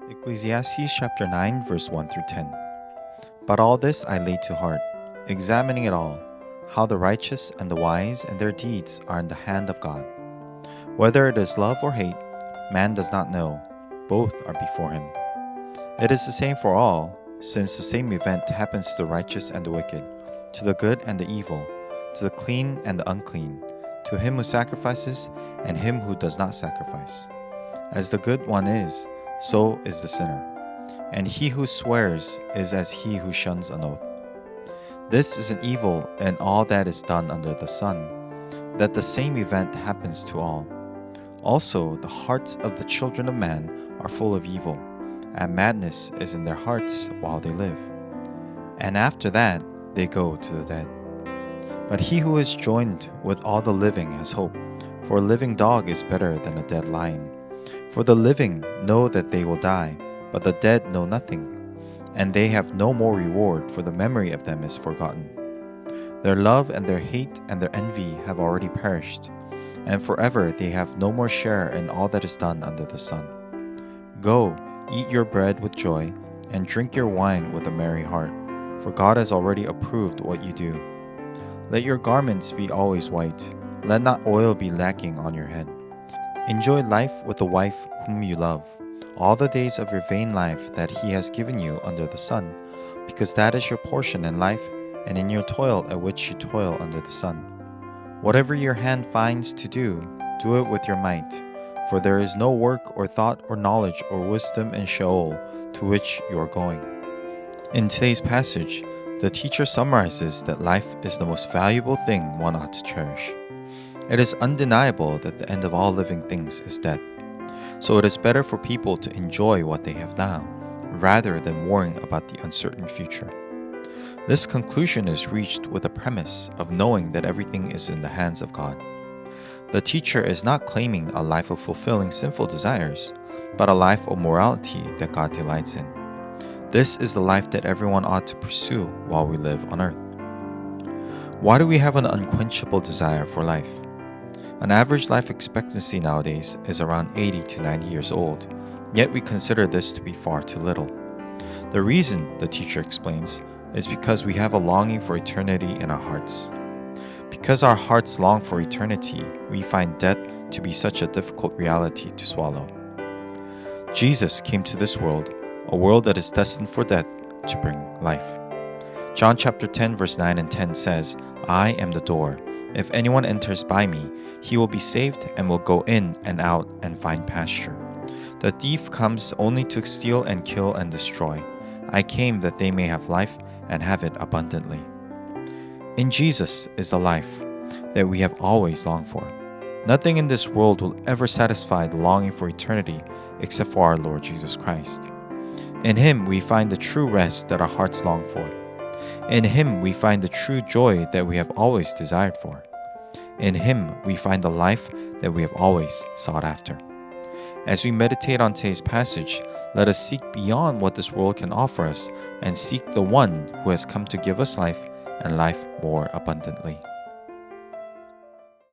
Ecclesiastes chapter 9 verse 1 through 10. But all this I laid to heart, examining it all, how the righteous and the wise and their deeds are in the hand of God. Whether it is love or hate, man does not know, both are before him. It is the same for all, since the same event happens to the righteous and the wicked, to the good and the evil, to the clean and the unclean, to him who sacrifices and him who does not sacrifice. As the good one is, so is the sinner, and he who swears is as he who shuns an oath. This is an evil in all that is done under the sun, that the same event happens to all. Also, the hearts of the children of man are full of evil, and madness is in their hearts while they live. And after that, they go to the dead. But he who is joined with all the living has hope, for a living dog is better than a dead lion. For the living know that they will die, but the dead know nothing, and they have no more reward, for the memory of them is forgotten. Their love and their hate and their envy have already perished, and forever they have no more share in all that is done under the sun. Go, eat your bread with joy, and drink your wine with a merry heart, for God has already approved what you do. Let your garments be always white, let not oil be lacking on your head. Enjoy life with the wife whom you love, all the days of your vain life that he has given you under the sun, because that is your portion in life and in your toil at which you toil under the sun. Whatever your hand finds to do, do it with your might, for there is no work or thought or knowledge or wisdom in Sheol to which you are going. In today's passage, the teacher summarizes that life is the most valuable thing one ought to cherish. It is undeniable that the end of all living things is death. So it is better for people to enjoy what they have now, rather than worrying about the uncertain future. This conclusion is reached with the premise of knowing that everything is in the hands of God. The teacher is not claiming a life of fulfilling sinful desires, but a life of morality that God delights in. This is the life that everyone ought to pursue while we live on earth. Why do we have an unquenchable desire for life? An average life expectancy nowadays is around 80 to 90 years old, yet we consider this to be far too little. The reason, the teacher explains, is because we have a longing for eternity in our hearts. Because our hearts long for eternity, we find death to be such a difficult reality to swallow. Jesus came to this world, a world that is destined for death, to bring life. John chapter 10 verse 9 and 10 says, "I am the door. If anyone enters by me, he will be saved and will go in and out and find pasture. The thief comes only to steal and kill and destroy. I came that they may have life and have it abundantly." In Jesus is the life that we have always longed for. Nothing in this world will ever satisfy the longing for eternity except for our Lord Jesus Christ. In Him we find the true rest that our hearts long for. In Him we find the true joy that we have always desired for. In Him we find the life that we have always sought after. As we meditate on today's passage, let us seek beyond what this world can offer us and seek the one who has come to give us life and life more abundantly.